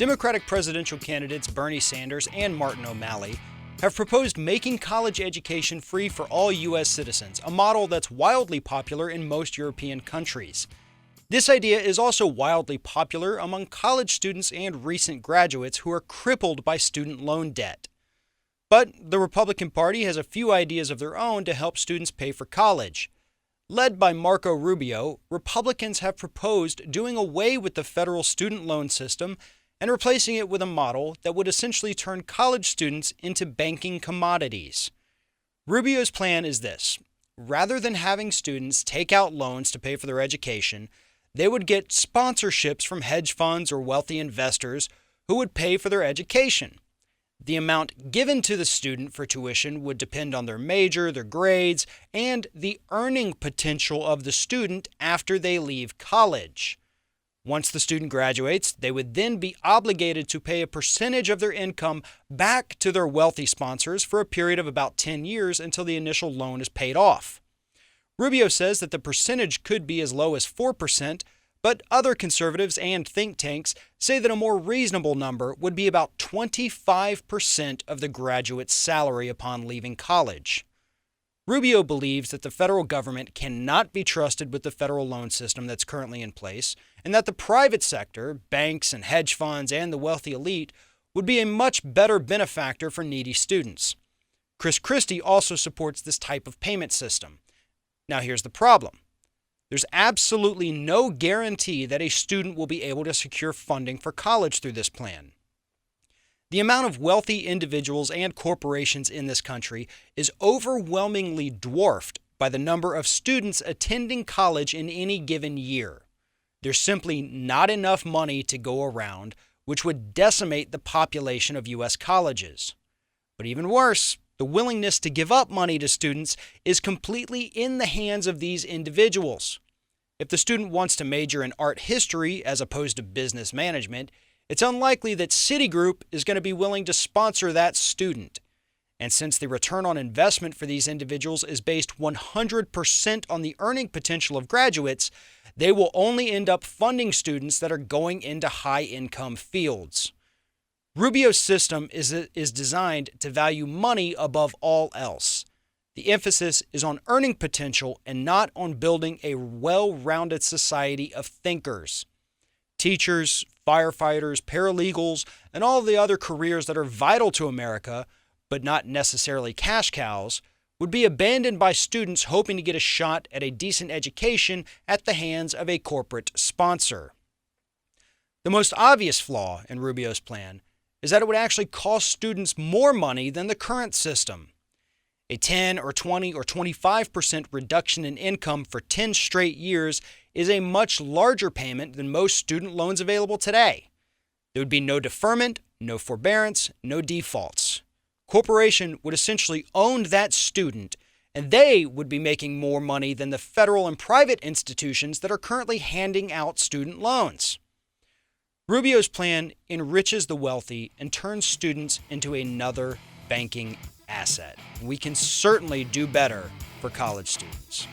Democratic presidential candidates Bernie Sanders and Martin O'Malley have proposed making college education free for all U.S. citizens, a model that's wildly popular in most European countries. This idea is also wildly popular among college students and recent graduates who are crippled by student loan debt. But the Republican Party has a few ideas of their own to help students pay for college. Led by Marco Rubio, Republicans have proposed doing away with the federal student loan system and replacing it with a model that would essentially turn college students into banking commodities. Rubio's plan is this. Rather than having students take out loans to pay for their education, they would get sponsorships from hedge funds or wealthy investors who would pay for their education. The amount given to the student for tuition would depend on their major, their grades, and the earning potential of the student after they leave college. Once the student graduates, they would then be obligated to pay a percentage of their income back to their wealthy sponsors for a period of about 10 years until the initial loan is paid off. Rubio says that the percentage could be as low as 4%, but other conservatives and think tanks say that a more reasonable number would be about 25% of the graduate's salary upon leaving college. Rubio believes that the federal government cannot be trusted with the federal loan system that's currently in place, and that the private sector, banks and hedge funds and the wealthy elite, would be a much better benefactor for needy students. Chris Christie also supports this type of payment system. Now here's the problem. There's absolutely no guarantee that a student will be able to secure funding for college through this plan. The amount of wealthy individuals and corporations in this country is overwhelmingly dwarfed by the number of students attending college in any given year. There's simply not enough money to go around, which would decimate the population of U.S. colleges. But even worse, the willingness to give up money to students is completely in the hands of these individuals. If the student wants to major in art history as opposed to business management, it's unlikely that Citigroup is going to be willing to sponsor that student. And since the return on investment for these individuals is based 100% on the earning potential of graduates, they will only end up funding students that are going into high-income fields. Rubio's system is designed to value money above all else. The emphasis is on earning potential and not on building a well-rounded society of thinkers. Teachers, firefighters, paralegals, and all the other careers that are vital to America, but not necessarily cash cows, would be abandoned by students hoping to get a shot at a decent education at the hands of a corporate sponsor. The most obvious flaw in Rubio's plan is that it would actually cost students more money than the current system. A 10 or 20 or 25% reduction in income for 10 straight years is a much larger payment than most student loans available today. There would be no deferment, no forbearance, no defaults. Corporation would essentially own that student, and they would be making more money than the federal and private institutions that are currently handing out student loans. Rubio's plan enriches the wealthy and turns students into another banking asset. We can certainly do better for college students.